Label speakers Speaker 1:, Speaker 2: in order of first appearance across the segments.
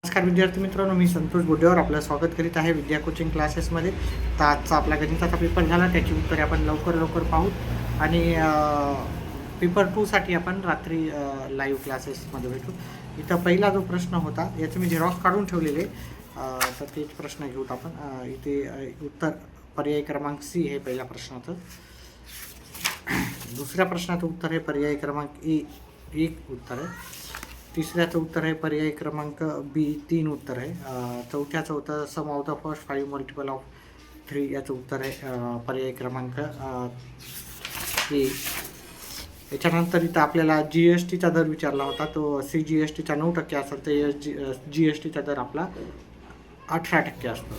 Speaker 1: नमस्कार विद्यार्थी मित्रांनो, मी संतोष बोडेवर आपलं स्वागत करीत आहे विद्या कोचिंग क्लासेसमध्ये. तर आजचा आपला गणिताचा पेपर झाला, त्याची उत्तरे आपण लवकर पाहू आणि पेपर 2साठी आपण रात्री लाईव्ह क्लासेसमध्ये भेटू. इथं पहिला जो प्रश्न होता याचं मी झेरॉक्स काढून ठेवलेले, तर तेच प्रश्न घेऊत आपण. इथे उत्तर पर्याय क्रमांक सी हे पहिल्या प्रश्नाचं. दुसऱ्या प्रश्नाचं उत्तर हे पर्याय क्रमांक ए 1 उत्तर आहे. तिसऱ्याचं उत्तर आहे पर्याय क्रमांक बी 3 उत्तर आहे. चौथ्याचं उत्तर sum of the first 5 multiple of 3 याचं उत्तर आहे पर्याय क्रमांक ए. याच्यानंतर इथं आपल्याला GSTचा दर विचारला होता. तो CGSTचा 9% असेल तर GSTचा दर आपला 18% असतो.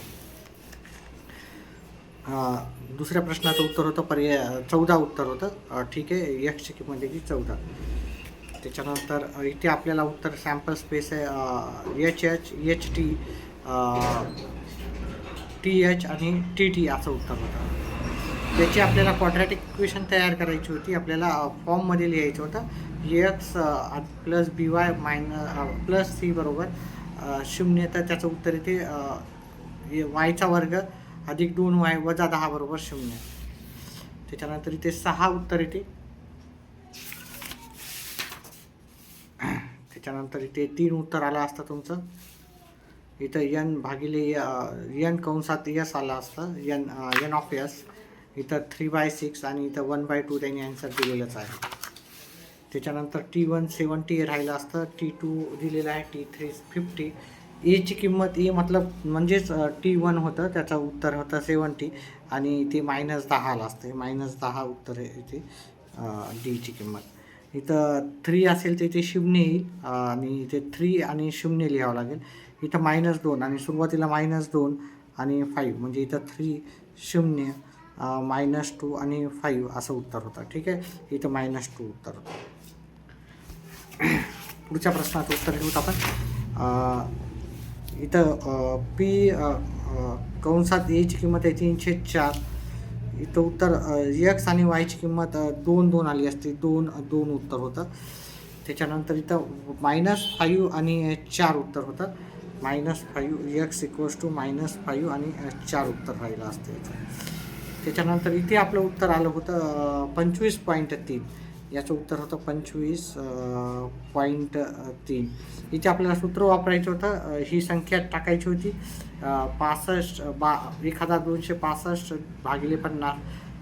Speaker 1: दुसऱ्या प्रश्नाचं उत्तर होतं पर्याय 14 उत्तर होतं. ठीक आहे, एक्सची किंमत याची 14. त्याच्यानंतर इथे आपल्याला उत्तर सॅम्पल स्पेस आहे HH HT TH आणि TT असं उत्तर होतं. त्याची आपल्याला क्वाड्रॅटिक इक्वेशन तयार करायची होती. आपल्याला फॉर्ममध्ये लिहायचं होतं x + by प्लस c बरोबर 0. तर त्याचं उत्तर इथे yचा वर्ग अधिक 2y वजा 10 बरोबर 0. त्याच्यानंतर इथे 6 उत्तर येते. त्याच्यानंतर इथे 3 उत्तर आलं असतं तुमचं. इथं n भागिले n कंसात s आला असतं, n ऑफ s. इथं 3/6 आणि इथं 1/2 त्यांनी आन्सर दिलेलंच आहे. त्याच्यानंतर T1 70 राहिलं असतं, T2 दिलेलं आहे, T3 50. एची किंमत ए मतलब म्हणजेच T1 होतं, त्याचं उत्तर होतं 70 आणि ते -10 आलं असतं. -10 उत्तर आहे इथे डीची किंमत. इथं 3 असेल तर इथे 0 येईल आणि इथे 3 आणि 0 लिहावं लागेल. इथं -2 आणि सुरुवातीला -2 आणि 5 म्हणजे इथं 3 0 -2 आणि 5 असं उत्तर होतं. ठीक आहे, इथं -2 उत्तर होतं. पुढच्या प्रश्नाचं उत्तर घेऊत आपण. इथं P कंसात एची किंमत आहे 304. इथं उत्तर x आणि yची किंमत 2 आली असते, 2 उत्तर होतं. त्याच्यानंतर इथं -5 आणि 4 उत्तर होतं. -5 x = -5 आणि 4 उत्तर राहिलं असतं याचं. त्याच्यानंतर इथे आपलं उत्तर आलं होतं 25.3. याचं उत्तर होतं 25.3. इथे आपल्याला सूत्र वापरायचं होतं. ही संख्या टाकायची होती 1265 भागिले 50.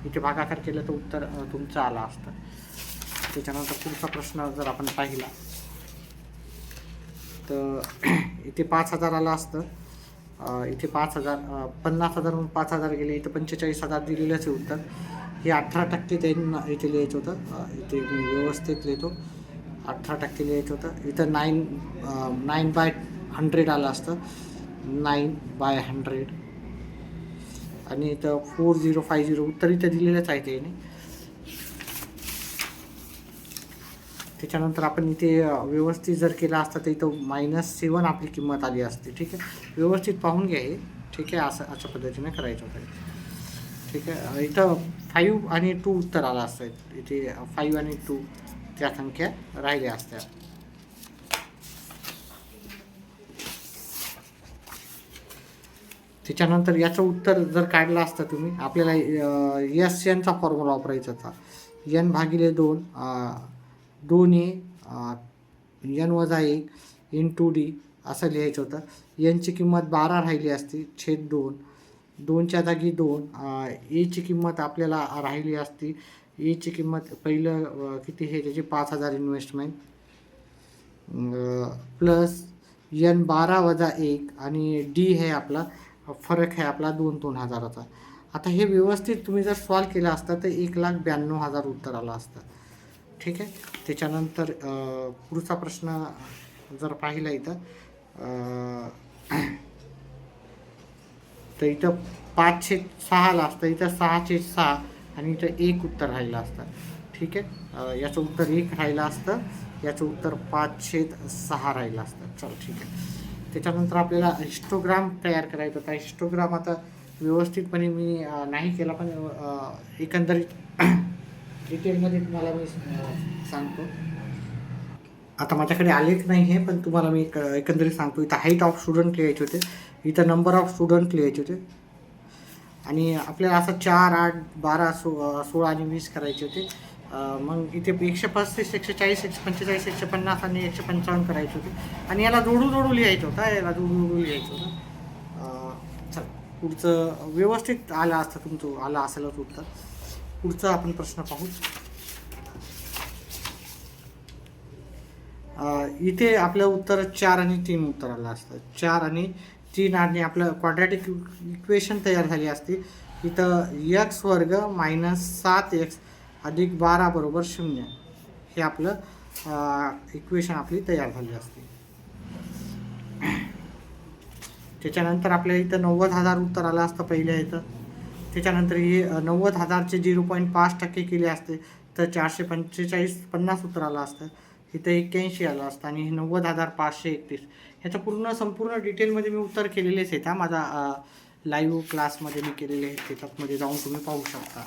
Speaker 1: इथे भागाकार केलं तर उत्तर तुमचं आलं असतं. त्याच्यानंतर पुढचा प्रश्न जर आपण पाहिला तर इथे 5000 आलं असतं. इथे 5000 50,000 5000 गेले, इथं 45,000 दिलेलंच आहे उत्तर. हे 18% त्यांना इथे लिहायचं होतं. इथे मी व्यवस्थित लिहितो, 18% लिहायचं होतं. इथं 9/100 आलं असतं, 9/100 आणि इथं 4050 उत्तर इथं दिलेलंच आहे त्याने. त्याच्यानंतर आपण इथे व्यवस्थित जर केलं असतं तर इथं -7 आपली किंमत आली असते. ठीक आहे, व्यवस्थित पाहून घ्या हे. ठीक आहे, अशा पद्धतीने करायचं होतं. ठीक आहे, इथं 5 आणि 2 उत्तर आलं असतं. इथे 5 आणि 2 त्या संख्या राहिल्या असत्या. त्याच्यानंतर याचं उत्तर जर काढलं असतं तुम्ही, आपल्याला SNचा फॉर्म्युला वापरायचा होता. n भागिले 2 2a n वजा 1 × d असं लिहायचं होतं. nची किंमत 12 राहिली असती, छेद 2. 2च्या जागी 2. एची किंमत आपल्याला राहिली असती, एची किंमत पहिलं किती हे त्याची 5000 इन्व्हेस्टमेंट प्लस n 12 वजा 1 आणि डी हे आपला फरक आहे आपला 2,000चा. आता हे व्यवस्थित तुम्ही जर सॉल्व केलं असतं तर 1,92,000 उत्तर आलं असतं. ठीक आहे, त्याच्यानंतर पुढचा प्रश्न जर पाहिला इथं तर इथं 5/6 आलं असतं, इथं 6/6 आणि इथं 1 उत्तर राहिलं असतं. ठीक आहे, याचं उत्तर 1 राहिलं असतं, याचं उत्तर 5/6 राहिलं असतं. चल ठीक आहे. त्याच्यानंतर आपल्याला हिस्टोग्राम तयार करायचा होता. हिस्टोग्राम आता व्यवस्थितपणे मी नाही केला, पण एकंदरीत डिटेलमध्ये तुम्हाला मी सांगतो. आता माझ्याकडे आलेख नाही आहे, पण तुम्हाला मी एकंदरीत सांगतो. इथं हाईट ऑफ स्टुडंट लिहायचे होते, इथं नंबर ऑफ स्टुडंट लिहायचे होते, आणि आपल्याला असं 4, 8, 12, 16 आणि 20 करायचे होते. मग इथे 135, 140, 145, 150 आणि 155 करायचे होते, आणि याला जोडू लिहायचं होतं, याला जोडू लिहायचं होतं. चला, पुढचं व्यवस्थित आलं असतं, तुमचं आलं असेलच उत्तर. पुढचा आपण प्रश्न पाहू. इथे आपलं उत्तर 4 आणि 3 उत्तर आलं असतं. 4 आणि 3 आणि आपलं क्वाड्रॅटिक इक्वेशन तयार झाली असती. इथं x वर्ग -7x अधिक 12 बरोबर 0, हे आपलं इक्वेशन आपली तयार झाली असते. त्याच्यानंतर आपल्या इथं 90,000 उत्तर आलं असतं पहिल्या इथं. त्याच्यानंतर हे 90,000चे 0.5% केले असते तर 445 उत्तर आलं असतं. इथं 81 आलं असतं, आणि हे 90,531. ह्याचं संपूर्ण डिटेलमध्ये मी उत्तर केलेलेच आहेत. माझा लाईव्ह क्लासमध्ये मी केलेले आहेत, त्याच्यामध्ये जाऊन तुम्ही पाहू शकता.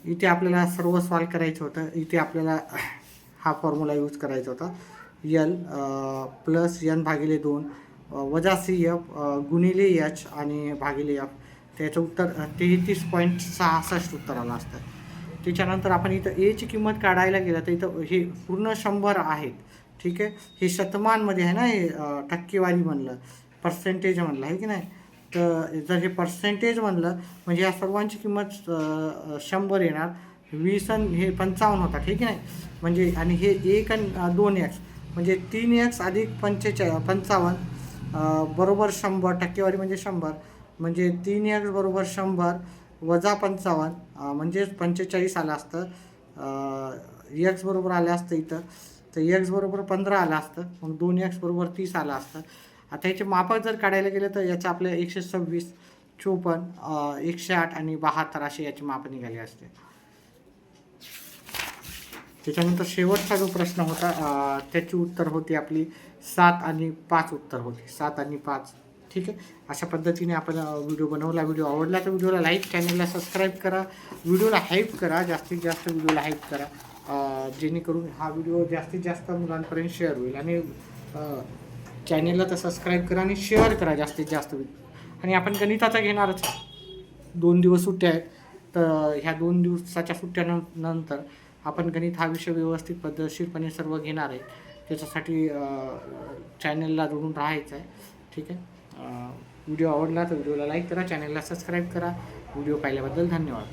Speaker 1: इथे आपल्याला सर्व सॉल्व करायचं होतं. इथे आपल्याला हा फॉर्म्युला यूज करायचा होता. L प्लस n भागिले 2 वजा CF गुणिले H आणि भागिले F. त्याचं उत्तर 33.66 उत्तर आलं असतं. त्याच्यानंतर आपण इथं एची किंमत काढायला गेलं तर इथं हे पूर्ण 100 आहेत. ठीक आहे, हे शतमानमध्ये आहे ना, हे टक्केवारी म्हणलं, पर्सेंटेज म्हणलं आहे की नाही. तर जर हे पर्सेंटेज म्हणलं म्हणजे या सर्वांची किंमत 100 येणार. 20 आणि हे 55 होता, ठीक आहे. म्हणजे आणि हे 1 आणि 2x म्हणजे 3x अधिक 55 बरोबर 100, टक्केवारी म्हणजे 100, म्हणजे 3x बरोबर 100 वजा 55 म्हणजेच 45 आलं असतं. x बरोबर आलं असतं इथं, तर x बरोबर 15 आलं असतं. मग 2x बरोबर 30 आलं असतं. आता याचे मापक जर काढायला गेलं तर याचं आपलं 126, 54, 108 आणि 72 असे याचे माप निघाले असते. त्याच्यानंतर शेवटचा जो प्रश्न होता त्याची उत्तर होती आपली 7 आणि 5 उत्तर होती. 7 आणि 5, ठीक आहे. अशा पद्धतीने आपण व्हिडिओ बनवला. व्हिडिओ आवडला तर व्हिडिओला लाईक, चॅनलला सबस्क्राईब करा, व्हिडिओला हाईप करा, जास्तीत जास्त व्हिडिओला हाईप करा, जेणेकरून हा व्हिडिओ जास्तीत जास्त मुलांपर्यंत शेअर होईल. आणि चॅनलला तर सबस्क्राईब करा आणि शेअर करा जास्तीत जास्त. आणि आपण गणिताचा घेणारच. 2 दिवस सुट्ट्या आहेत, तर ह्या 2 दिवसाच्या सुट्ट्यानंतर आपण गणित हा विषय व्यवस्थित पद्धतशीरपणे सर्व घेणार आहे. त्याच्यासाठी चॅनलला जोडून राहायचं आहे, ठीक आहे. व्हिडिओ आवडला तर व्हिडिओला लाईक करा, चॅनलला सबस्क्राईब करा. व्हिडिओ पाहिल्याबद्दल धन्यवाद.